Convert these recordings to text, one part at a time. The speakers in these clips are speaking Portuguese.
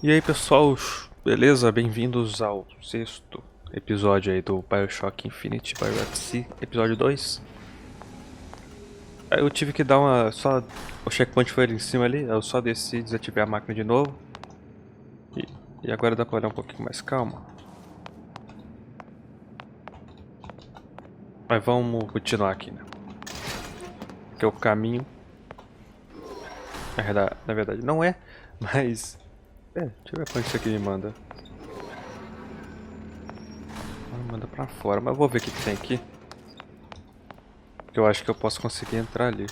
E aí pessoal, beleza? Bem-vindos ao sexto episódio aí do BioShock Infinite by Episódio 2. Aí eu tive que dar uma... o checkpoint foi ali em cima ali, eu só desci e desativei a máquina de novo. E agora dá pra olhar um pouquinho mais calma. Mas vamos continuar aqui, né? Porque o caminho... Na verdade não é, mas... deixa eu ver pra onde isso aqui me manda. Manda pra fora, mas eu vou ver o que tem aqui. Porque eu acho que eu posso conseguir entrar ali.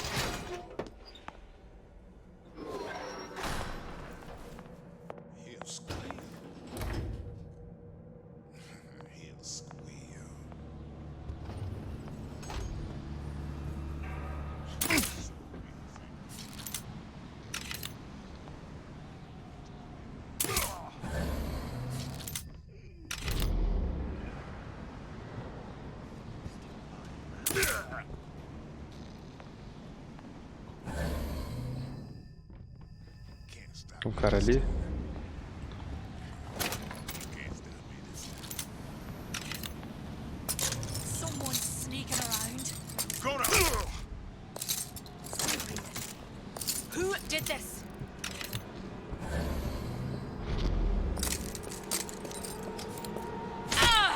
Tem um cara ali.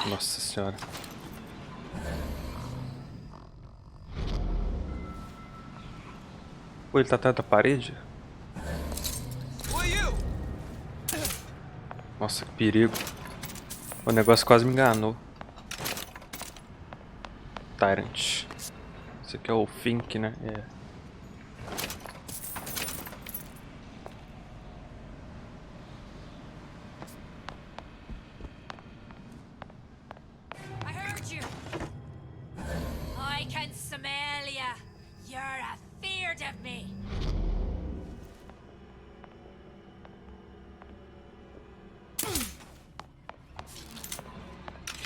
Nossa senhora. Pô, ele tá atrás da parede? Nossa, que perigo. O negócio quase me enganou. Tyrant. Esse aqui é o Fink, né? É.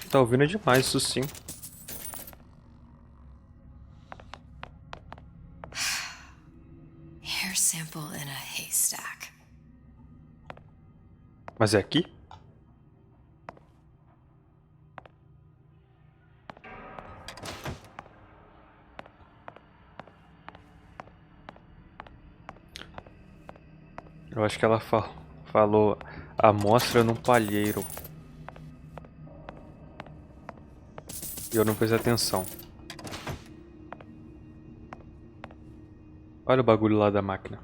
Tá ouvindo demais isso sim. Hair sample in a haystack. Mas é aqui? Eu acho que ela falou amostra num palheiro. E eu não prestei atenção. Olha o bagulho lá da máquina.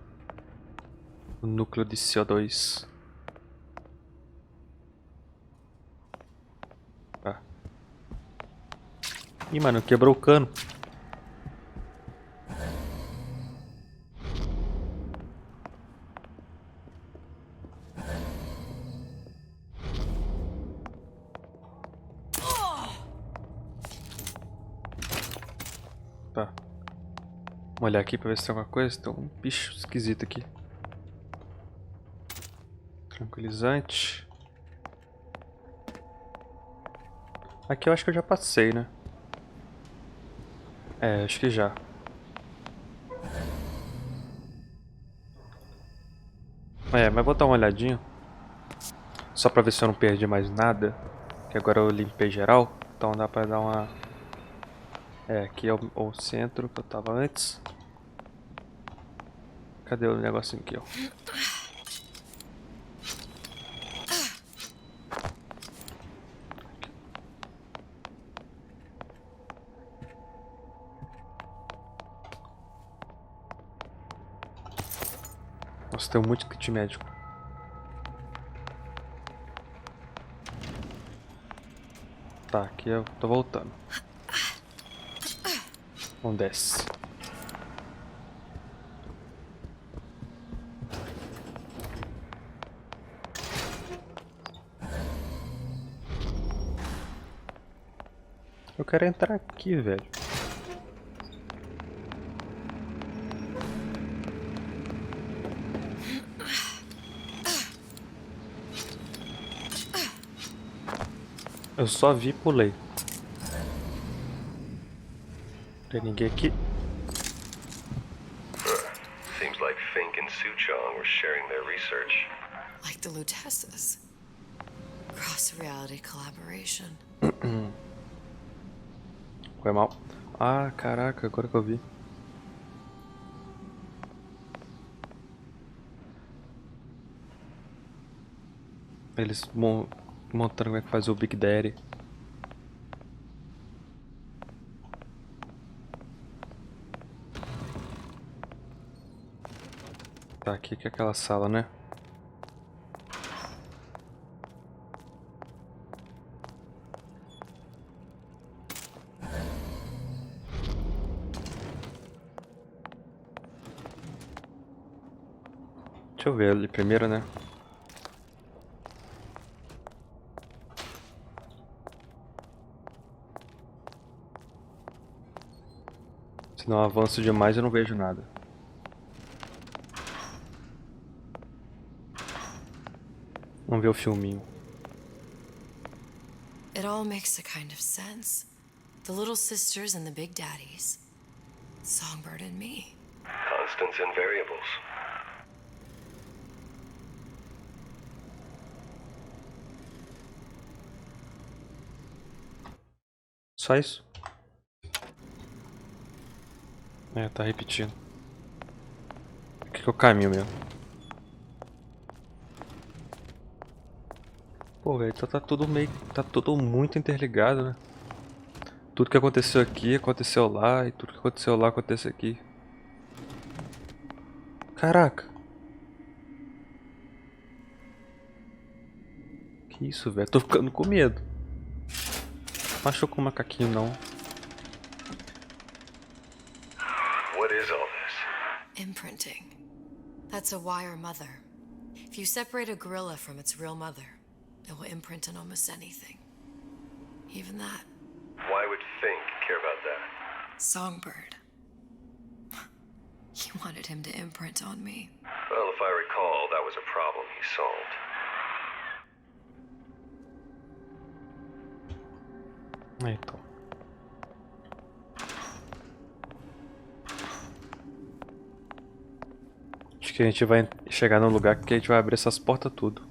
O núcleo de CO2. Tá. Ih, mano, quebrou o cano. Tá. Vamos olhar aqui pra ver se tem alguma coisa. Tem um bicho esquisito aqui. Tranquilizante. Aqui eu acho que eu já passei, né? É, acho que já. É, mas vou dar uma olhadinha. Só pra ver se eu não perdi mais nada. Que agora eu limpei geral. Então dá pra dar uma... É, aqui é o centro que eu tava antes. Cadê o negocinho aqui, ó? Nossa, tem muito kit médico. Tá, aqui eu tô voltando. Vamos desce. Eu quero entrar aqui, velho. Eu só vi e pulei. Tem ninguém aqui. Seems like Fink and Suchong were sharing their research. Like the Lutesses. Cross-reality collaboration. Foi mal. Ah, caraca, agora que eu vi. Eles montando como é que faz o Big Daddy. Tá, aqui que é aquela sala, né? Deixa eu ver ali primeiro, né? Se não avanço demais, eu não vejo nada. Vamos ver o filminho. It all makes a kind of sense. The little sisters and the big daddies. Songbird and me. Constants and variables. Só isso? É, tá repetindo. Aqui que é o caminho mesmo. Pô, velho, então tá tudo meio... Tá tudo muito interligado, né? Tudo que aconteceu aqui aconteceu lá, e tudo que aconteceu lá acontece aqui. Caraca! Que isso, velho? Tô ficando com medo. Machuca o macaquinho, não. What is all this? Imprinting. That's a wire mother. If you separate a gorilla from its real mother, it will imprint on almost anything. Even that. Why would Fink care about that? Songbird. He wanted him to imprint on me. Well, if I recall, that was a problem he solved. Então. Acho que a gente vai chegar num lugar que a gente vai abrir essas portas tudo.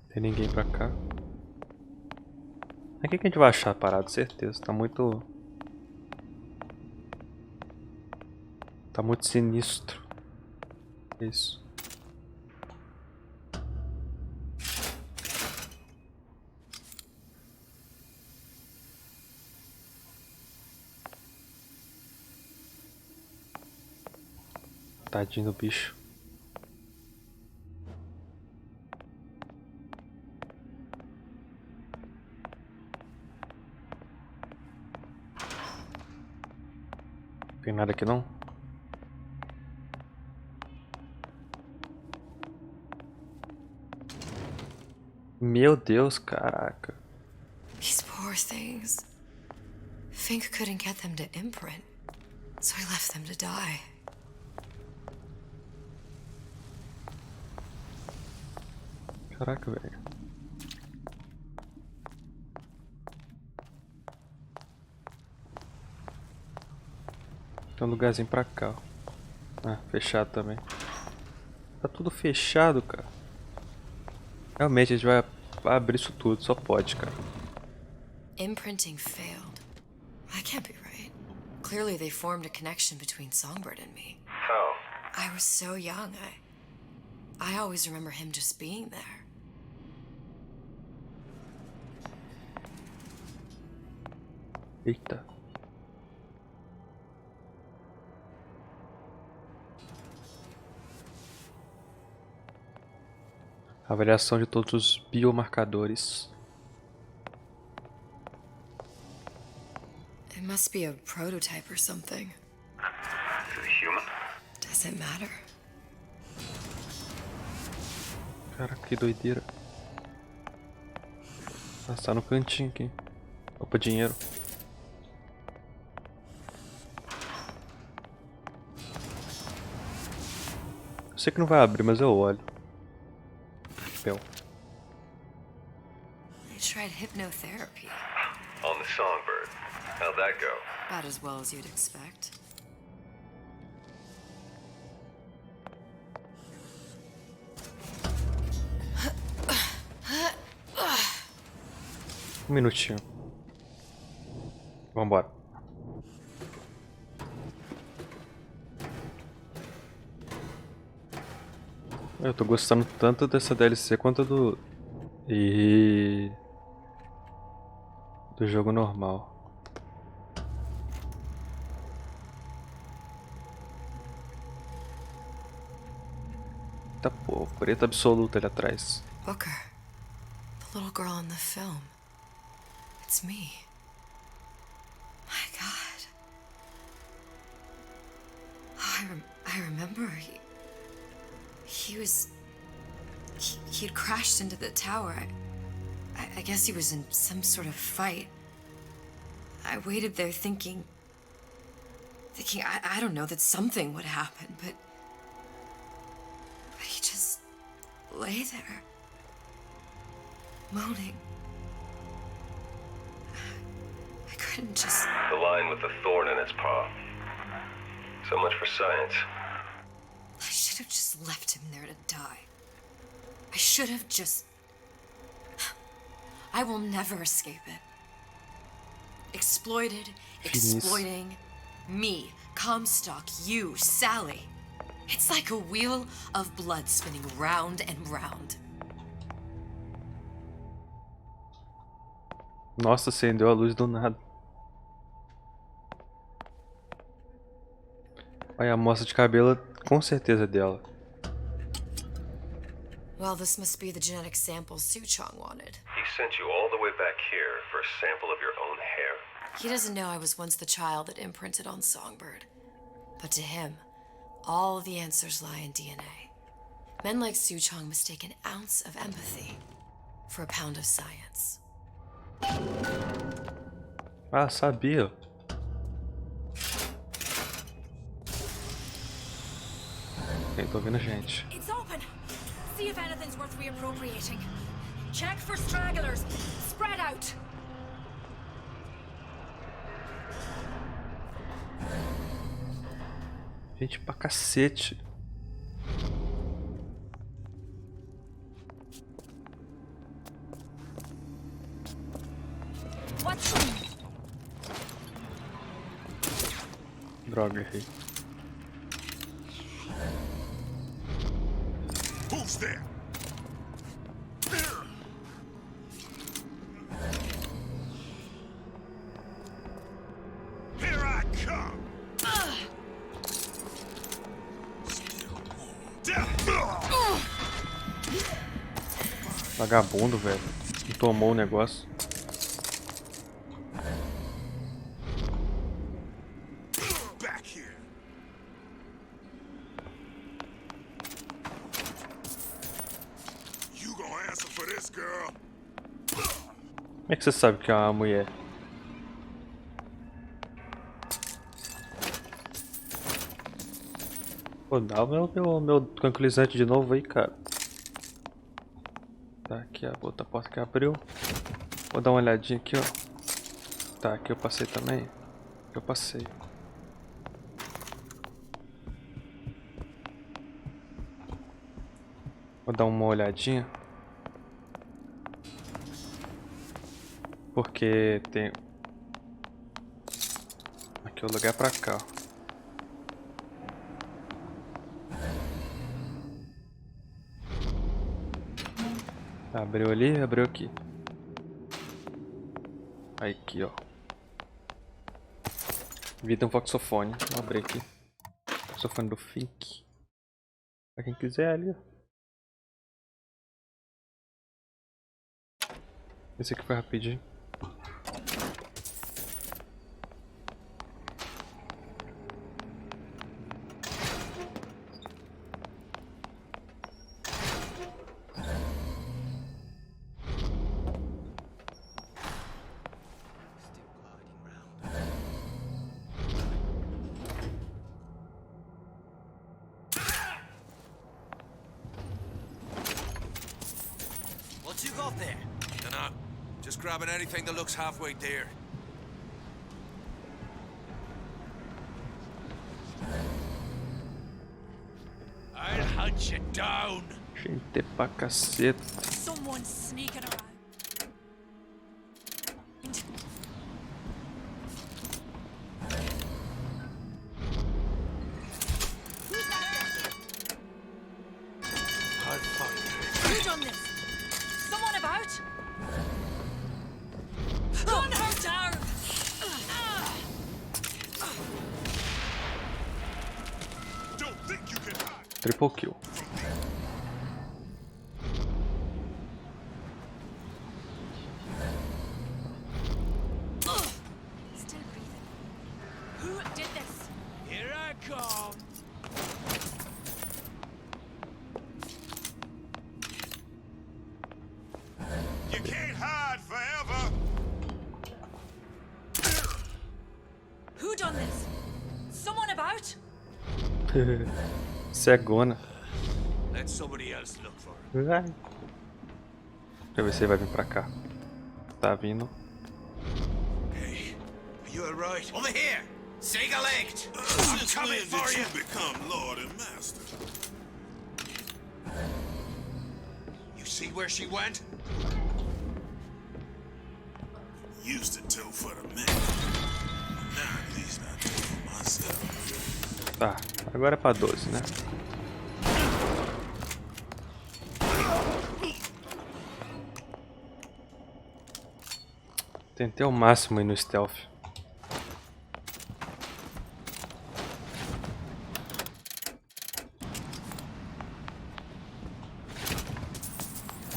Tem ninguém pra cá. Aqui que a gente vai achar parado, certeza. Tá muito sinistro. Isso. Tadinho do bicho. Tem nada aqui não? Meu Deus, caraca. These poor things. Fink couldn't get them to imprint, so he left them to die. Caraca, velho. Tem um lugarzinho pra cá, ó. Ah, fechado também. Tá tudo fechado, cara. Realmente a gente vai abrir isso tudo, só pode, cara. Imprinting failed. That can't be right. Clearly they formed a connection between Songbird and me. How? I was so young, I always remember him just being there. Eita. Avaliação de todos os biomarcadores. It must be a prototype or something. Is it human? Does it matter? Caraca, que doideira. Passar no cantinho aqui. Opa, dinheiro. Eu sei que não vai abrir, mas eu olho. Papel. They tried hypnotherapy. On the Songbird. How'd that go? About as well as you'd expect. Um minutinho. Vambora. Eu tô gostando tanto dessa DLC quanto do jogo normal. Tá, pô, pureta absoluta ali atrás. Booker, the little girl in the film. It's me. My God. Oh, I remember. He had crashed into the tower. I guess he was in some sort of fight. I waited there thinking I don't know, that something would happen, but he just lay there, moaning. I couldn't just... The line with the thorn in its paw. So much for science. I should have just left him there to die. I should have just... I will never escape it. Exploited, exploiting me, Comstock, you, Sally. It's like a wheel of blood spinning round and round. Nossa, acendeu a luz do nada. Olha, a moça de cabelo com certeza é dela. Well, this must be the genetic sample Suchong wanted. He sent you all the way back here for a sample of your own hair. He doesn't know I was once the child that imprinted on Songbird. But to him, all the answers lie in DNA. Men like Suchong mistake an ounce of empathy for a pound of science. Ah, sabia. Ok, tô vendo gente. It's open. See if anything's worth reappropriating. Check for stragglers. Spread out. Gente pra cacete. What's... Droga, errei. Who's there? Here I come. Vagabundo, velho. Não tomou o negócio. Back here. You gonna answer for this, girl? Como é que você sabe que é uma mulher? Pô, dá o meu tranquilizante de novo aí, cara. Tá, aqui a outra porta que abriu. Vou dar uma olhadinha aqui, ó. Tá, aqui eu passei também. Eu passei. Vou dar uma olhadinha. Porque tem... Aqui o lugar é pra cá, ó. Abriu ali, abriu aqui. Aí, aqui, ó. Vi tem um voxofone. Vou abrir aqui. Voxofone do Fink. Pra quem quiser ali, ó. Esse aqui foi rapidinho. What you got there? Dunno. Just grabbing anything that looks halfway there. I'll hunt you down. Gente pra caceta. Someone's sneaking around. Triple kill. Still breathing. Who did this? Here I come. You can't hide forever. Who done this? Someone about? Cegona. Let somebody else look for her. Vai. Deixa eu ver se ele vai vir pra cá. Tá vindo. Hey, are you alright? Over here! Single-legged! Since coming when for did you. you become Lord and Master? You see where she went? Used to do for the men. Now at least I do for myself. Tá, agora é pra 12, né? Tentei ao máximo ir no stealth.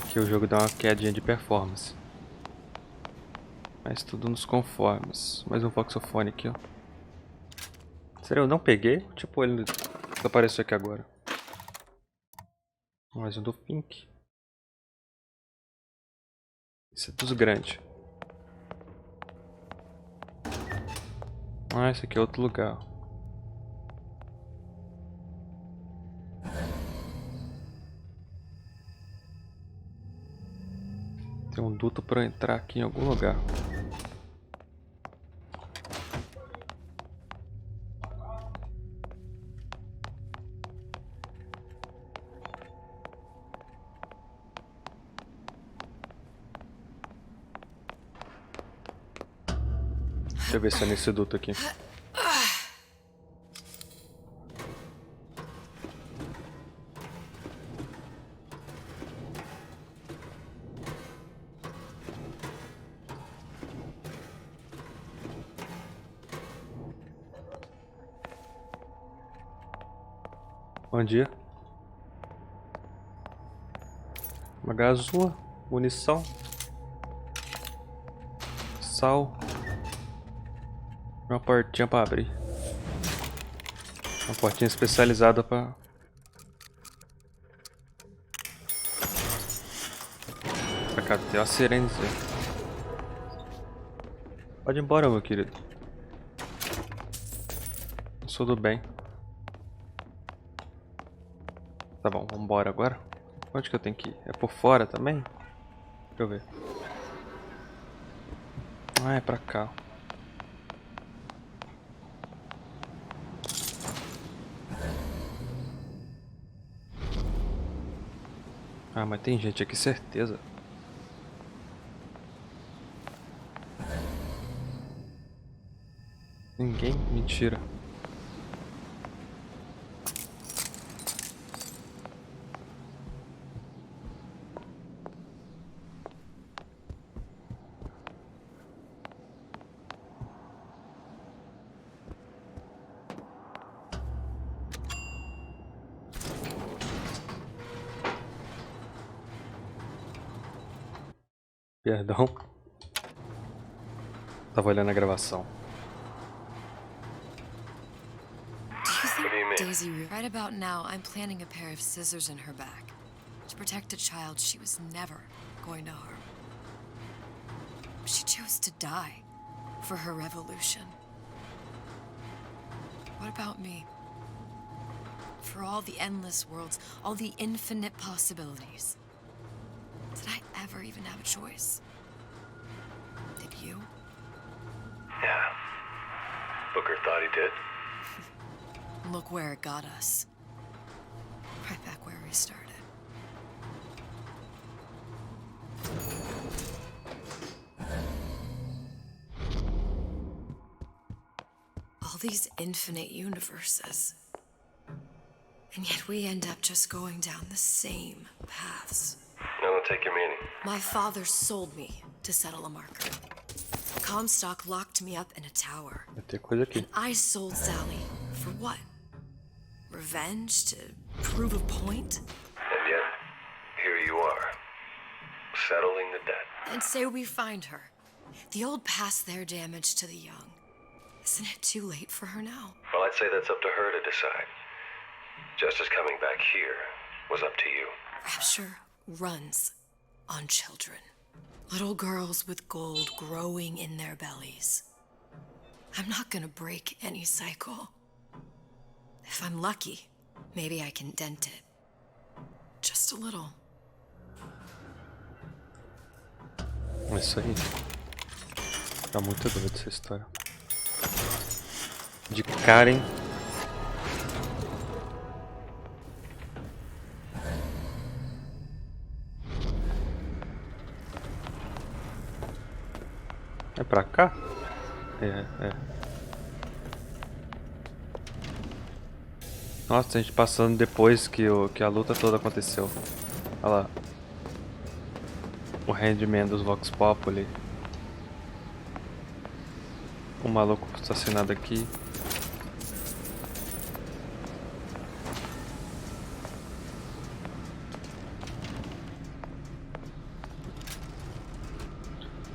Aqui o jogo dá uma quedinha de performance. Mas tudo nos conformes. Mais um voxofone aqui, ó. Será que eu não peguei? Tipo, ele apareceu aqui agora. Mais um do Pink. Esse é dos grandes. Ah, esse aqui é outro lugar. Tem um duto para eu entrar aqui em algum lugar. Deixa eu ver se é nesse duto aqui. Bom dia. Uma gazua, munição, sal, uma portinha para abrir. Uma portinha especializada para... Cá tem uma sirene. Pode ir embora, meu querido. Eu sou do bem. Tá bom, vamos embora agora. Onde que eu tenho que ir? É por fora também? Deixa eu ver. Ah, é pra cá. Ah, mas tem gente aqui, certeza. Ninguém? Mentira. Perdão. Tava olhando a gravação. Do you think Daisy right about now I'm planting a pair of scissors in her back to protect a child she was never going to harm. She chose to die for her revolution. What about me? For all the endless worlds, all the infinite possibilities. Did I ever even have a choice? Did you? Yeah. Booker thought he did. Look where it got us. Right back where we started. All these infinite universes. And yet we end up just going down the same paths. I don't take your meaning. My father sold me to settle a marker. Comstock locked me up in a tower. Vai ter coisa aqui. And I sold Sally for what? Revenge? To Prove a point? And yet, here you are, settling the debt. And say we find her. The old past their damage to the young. Isn't it too late for her now? Well, I'd say that's up to her to decide. Justice coming back here was up to you. Rapture runs on children. Little girls with gold growing in their bellies. I'm not gonna break any cycle. If I'm lucky, maybe I can dent it. Just a little. É isso aí. Tá muito doido essa história. De Karen. É pra cá? É. Nossa, a gente passando depois que a luta toda aconteceu. Olha lá. O handman dos Vox Populi. O maluco assassinado aqui.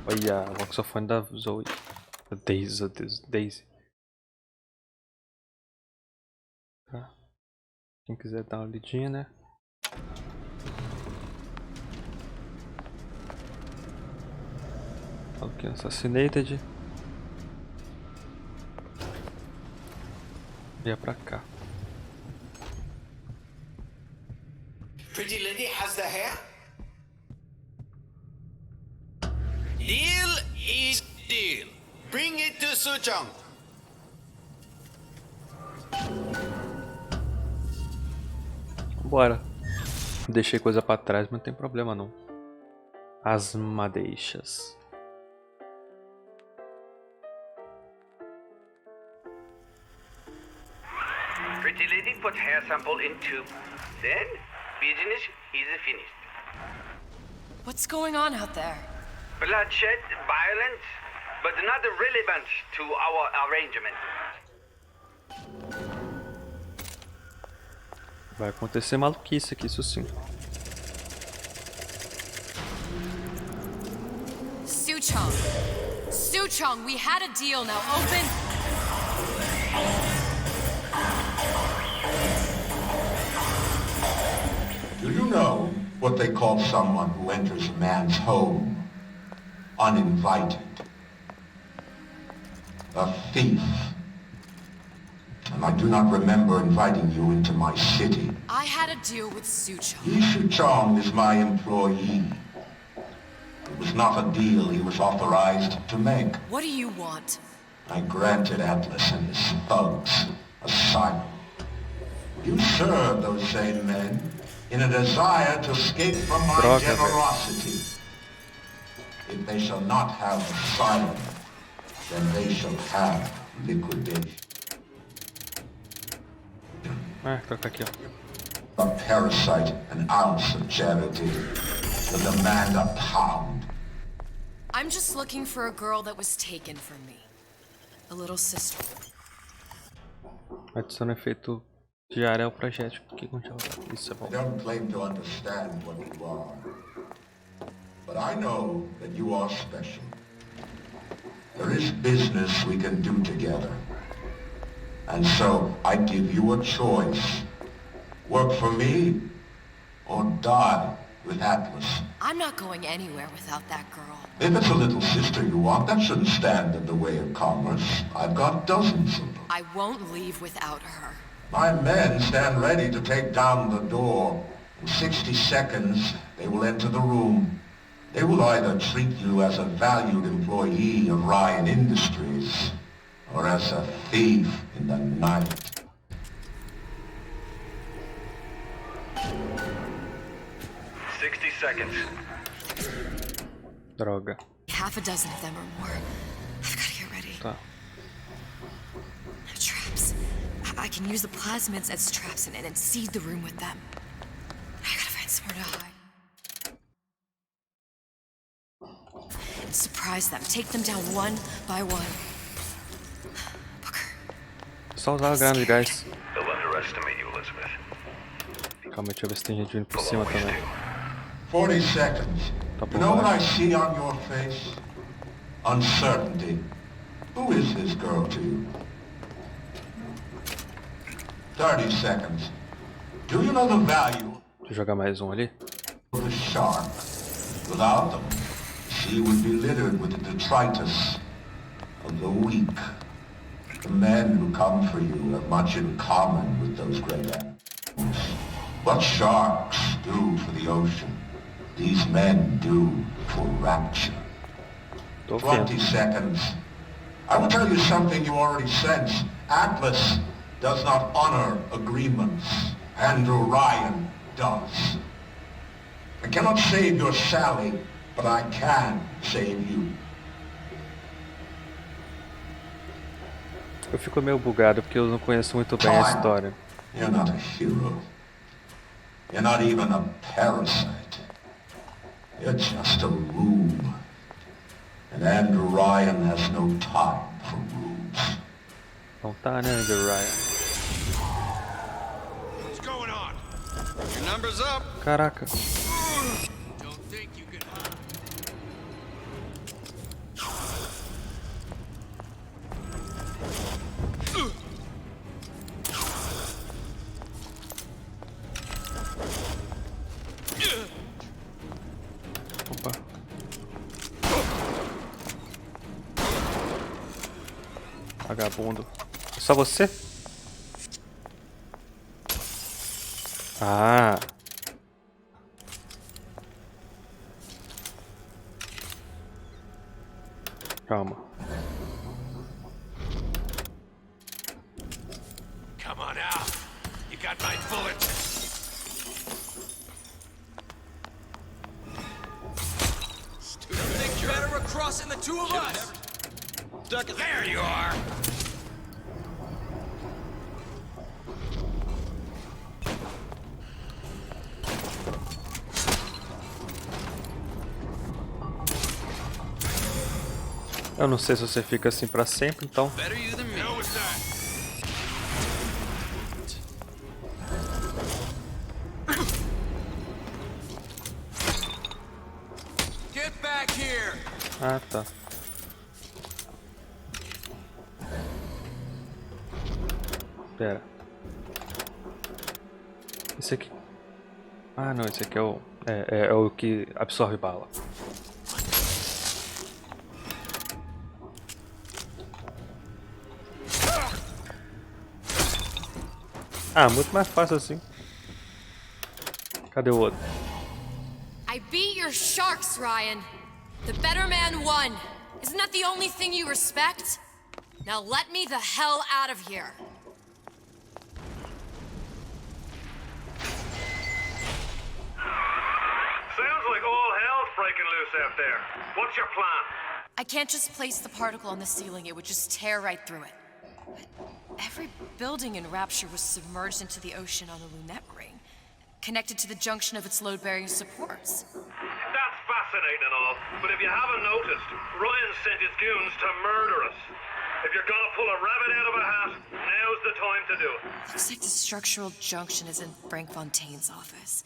Olha, o voxofone da Zoe. Da Daisy. Tá. Quem quiser dar uma lidinha, né? Ok, assassinated. E é pra cá. Pretty lady has the hair? Deal is deal. Bring it to Suchong. Bora. Deixei coisa pra trás, mas não tem problema não. As madeixas. Pretty lady put hair sample in tube. Then, business is finished. What's going on out there? Bloodshed, violence, but not relevant to our arrangement. Vai acontecer maluquice aqui, isso sim. Suchong, we had a deal, now open. Do you know what they call someone who enters a man's home uninvited? A thief. And I do not remember inviting you into my city. I had a deal with Suchong. Suchong is my employee. It was not a deal he was authorized to make. What do you want? I granted Atlas and his thugs asylum. You served those same men in a desire to escape from my generosity. If they shall not have asylum, then they shall have liquidation. Toca aqui, ó. A parasite, an ounce of charity. The demand a pound. I'm just looking for a girl that was taken from me. A little sister. Adiciona efeito de areia projético aqui com isso é bom. I don't claim to understand what you are. But I know that you are special. There is business we can do together. And so I give you a choice. Work for me or die with Atlas. I'm not going anywhere without that girl. If it's a little sister you want, that shouldn't stand in the way of commerce. I've got dozens of them. I won't leave without her. My men stand ready to take down the door. In 60 seconds, they will enter the room. They will either treat you as a valued employee of Ryan Industries, or as a thief in the night. Seconds. Droga. Half a dozen of them or more. I've got to get ready. Tá. Traps. I can use the plasmids as traps and seed the room with them. I gotta find somewhere to hide. Surprise them. Take them down one by one. Booker. Só usar a grana de gás. They'll underestimate you, Elizabeth. Calma aí, deixa eu ver se tem gente vindo por cima também. 40 seconds. Tá You por know what I baixo. see on your face? Uncertainty. Who is this girl to you? 30 seconds. Do you know the value Deixa eu jogar mais um ali. of a shark? Without them, the sea would be littered with the detritus of the weak. The men who come for you have much in common with those great animals. What sharks do for the ocean, these men do for rapture. Tô 20 vendo. seconds. I will tell you something you already sense. Atlas does not honor agreements. Andrew Ryan does. I cannot save your Sally, but I can save you. Eu fico meio bugado porque eu não conheço muito bem a história. You're not a hero. You're not even a parasite. You're just a rube. And Andrew Ryan has no time for rubes. Não tá, né, Andrew Ryan? What's going on? Your number's up. Caraca. Don't think you can hide. Opa. Vagabundo. É só você? Ah. Calma. Come on out. You got my bullet. You think you're better across than the two of us? There you are. Eu não sei se você fica assim pra sempre, então. Better you than me. How was that? Get back here. Ah, tá. Pera. Esse aqui. Ah, não, esse aqui é o. É o que absorve bala. Ah, muito mais fácil assim. Cadê o outro? I beat your sharks, Ryan. The better man won. Isn't that the only thing you respect? Now let me the hell out of here. Sounds like all hell's breaking loose out there. What's your plan? I can't just place the particle on the ceiling, it would just tear right through it. But every building in Rapture was submerged into the ocean on the Lunette ring, connected to the junction of its load-bearing supports. That's fascinating and all, but if you haven't noticed, Ryan sent his goons to murder us. If you're gonna pull a rabbit out of a hat, now's the time to do it. Looks like the structural junction is in Frank Fontaine's office.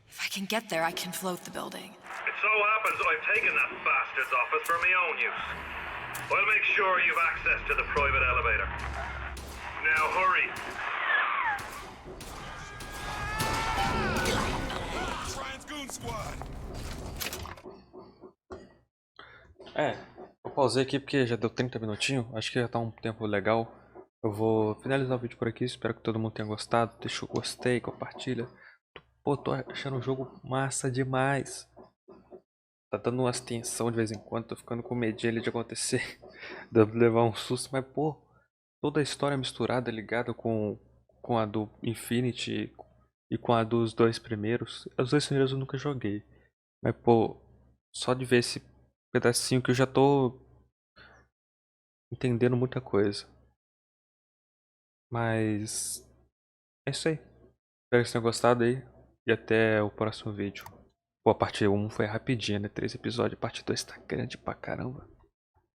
If I can get there, I can float the building. It so happens I've taken that bastard's office for my own use. I'll make sure you've access to the private elevator. Now hurry. Ryan's goon squad. Eu pausei aqui porque já deu 30 minutinhos. Acho que já tá um tempo legal. Eu vou finalizar o vídeo por aqui. Espero que todo mundo tenha gostado. Deixa o gostei, compartilha. Pô, tô achando o jogo massa demais. Tá dando umas tensão de vez em quando. Tô ficando com medinho de acontecer. De levar um susto. Mas, pô, toda a história misturada, ligada com a do Infinity e com a dos dois primeiros. Os dois primeiros eu nunca joguei. Mas, pô, só de ver esse pedacinho que eu já tô entendendo muita coisa. Mas é isso aí. Espero que vocês tenham gostado aí. E até o próximo vídeo. Pô, a parte 1 foi rapidinha, né? 3 episódios. A parte 2 tá grande pra caramba.